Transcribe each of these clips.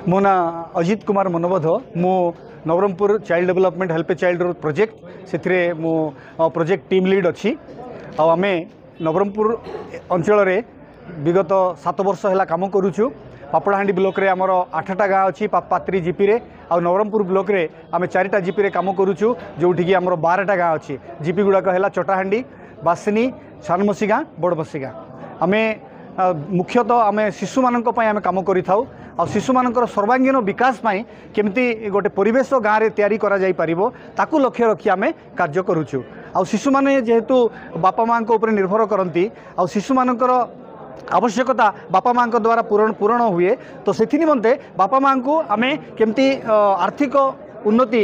मो ना अजित कुमार मनोबध मु Nabarangpur child development help a child project से मु प्रोजेक्ट टीम लीड अच्छी आम नवरंगपुर अंचल विगत 7 वर्ष है काम करुचु। पापड़ाहांडी ब्लॉक रे आमर 8टा गाँ अच्छी पात्री जीपी रे आ नवरंगपुर ब्लॉक रे आम 4टा जीपी रे काम करुचु जोठिकी आमर 12टा गाँ अच्छी। जीपी गुड़ाक है चटाहांडी, बासिनी, सानमसी गाँ, बड़बसी गाँ। आम मुख्यतः आम शिशु मानक आम काम करिथाउ आ शिशु मानकर सर्वांगीन विकास केमती गोटे परिवेश गाँव में तैयारी करा जाई परिबो ताकू लक्ष्य रखी आम कार्य करुचु। आ शिशु माने जेहेतु बापा माँ उपर निर्भर करती आ शिशु मानकर आवश्यकता बापा माँ द्वारा पूरण हुए तो से निमंते बापा माँ को आम केमती आर्थिक उन्नति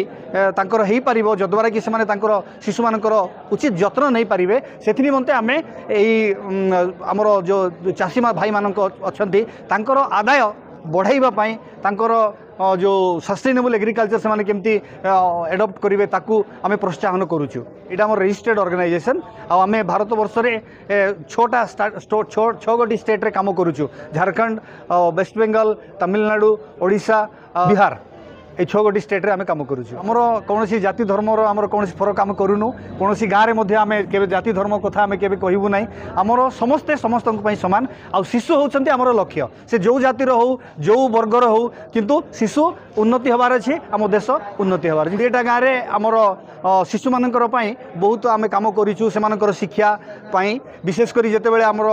तांकर हेई पारिबो जद्वारा कि सेमाने तांकर शिशु मानकर उचित जत्न नहीं पारिबे से निमंते आम एई आमर जो चाषी भाई मानक अछंती तांकर आदाय बढ़ाइबा पई तांकर जो सस्टेनेबल एग्रीकल्चर से केमती एडप्ट करेंगे ताकू आम प्रोत्साहन करुचु। यहाँ आम रजिस्टर्ड ऑर्गेनाइजेशन आम भारत वर्ष में 6 गोटी स्टेट रे काम करुचु। झारखंड, वेस्ट बेंगल, तमिलनाडु, ओडिशा, बिहार ये 6 गोटी स्टेट रे आम काम करुचु। आमर कौन जाति धर्म आमर कौन फरक आम करूनु कौन गाँव में आम के जाति धर्म कथा आम के कहबू ना आमर समस्ते समस्त सामान आ शिशु होउछंती आमर लक्ष्य से जो जातिर हो जो वर्गर हो किंतु शिशु उन्नति हबार अच्छे आम देश उन्नति हबार अच्छे। एटा गाँव में आमर शिशु मानकर बहुत आम कम करूँ से शिक्षा विशेषकर जितेबाला आमर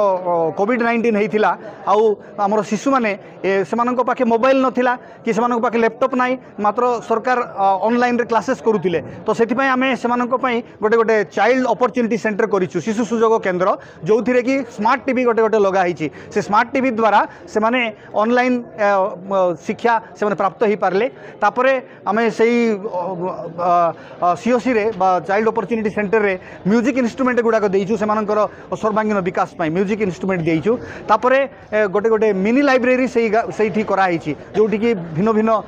कोविड-19 होता आमर शिशु मैंने से मोबाइल नाला कि से लैपटॉप ना मात्र सरकार ऑनलाइन रे क्लासेस करुले तो से आम से गोटे गोटे चाइल्ड अपॉर्चुनिटी सेंटर करूँ शिशु सुजोग केन्द्र जो थी कि स्मार्ट टीवी गोटे गोटे लगाई से स्मार्ट टीवी द्वारा से ऑनलाइन शिक्षा से प्राप्त हो पारे तापर आम से सीओसी रे चाइल्ड अपॉर्चुनिटी सेंटर रे म्यूजिक इंस्ट्रूमेंट गुड़ाक देचु से सर्वांगीन विकास म्यूजिक इंस्ट्रूमेंट देचु। तापर गोटे गोटे मिनी लाइब्रेरी से कराई जोटि कि भिन्न भिन्न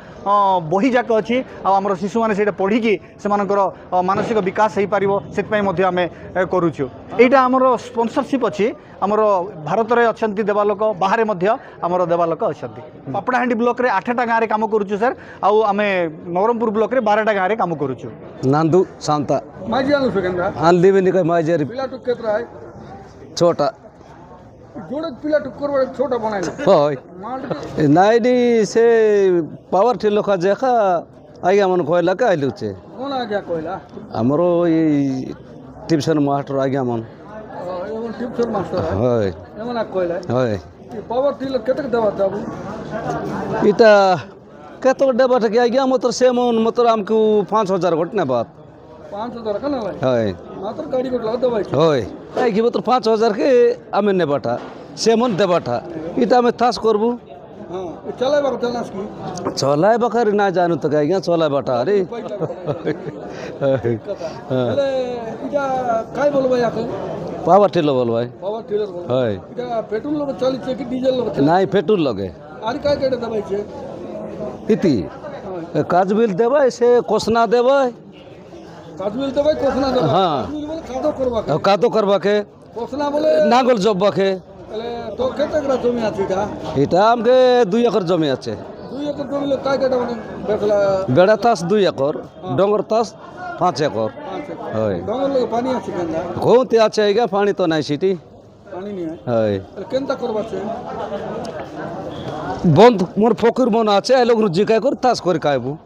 बही जाक अच्छी आमर शिशु मैंने से पढ़ी से मानसिक विकास हो पार से आम करुचु। यहाँ आमर स्पॉन्सरशिप अच्छी आमर भारत में अच्छा देवालोक बाहर आमर देवालोक अच्छा। पापड़ाहांडी ब्लॉक रे 8टा गाँव में काम करुचु सर आम नवरंगपुर ब्लॉक रे 12टा गाँव में काम करुचु। नांदू सांता छोटा छोटा नाइडी से पावर ठेलो खा जेखा आज्ञा मन कहला का आइलु छे कोन आज्ञा कहला हमरो ये ट्यूशन मास्टर आज्ञा मन एवं ट्यूशन मास्टर होय एमना कहला होय पावर ठेलो केतक देबा दाबू इटा केतो देबा के आज्ञा मतलब से मन मतलब हमको 5000 घटना बात 5000 कना भाई होय मात्र गाड़ी को लगा दबाई होय आई कि मतलब 5000 के आमे ने बाटा से मन देबाटा इटा में तास करबू हां चलाय बा चलास की चलाय बकर ना जानू तो आज्ञा चलाय बाटा अरे अरे इटा काय बोलबा याके पावर टेलर बोलबाय पावर टेलर बोल होय इटा पेट्रोल लगे चली छे कि डीजल लगे नाही पेट्रोल लगे आर काय केडे दबाई छे इति काज बिल देबाय से कोसना देबाय काजमिल देबाई कोसना देबाई हां कादो करबा के कोसना बोले नागल जब्बा के अले तो केतक जमी आछी ता इटा हमके 2 एकड़ जमी আছে 2 एकड़ जमी ले काय केटा माने बेखला बेड़ा तास 2 एकड़ डोंगर तास 5 एकड़ होय डोंगर लगे पानी आछी केंदा कोते আছে आइगा पानी तो নাই सिटी पानी नहीं है होय केनता करबा छे बंद मोर फकीर मन আছে এ লোক জিকাই করে তাস করে খাইবো।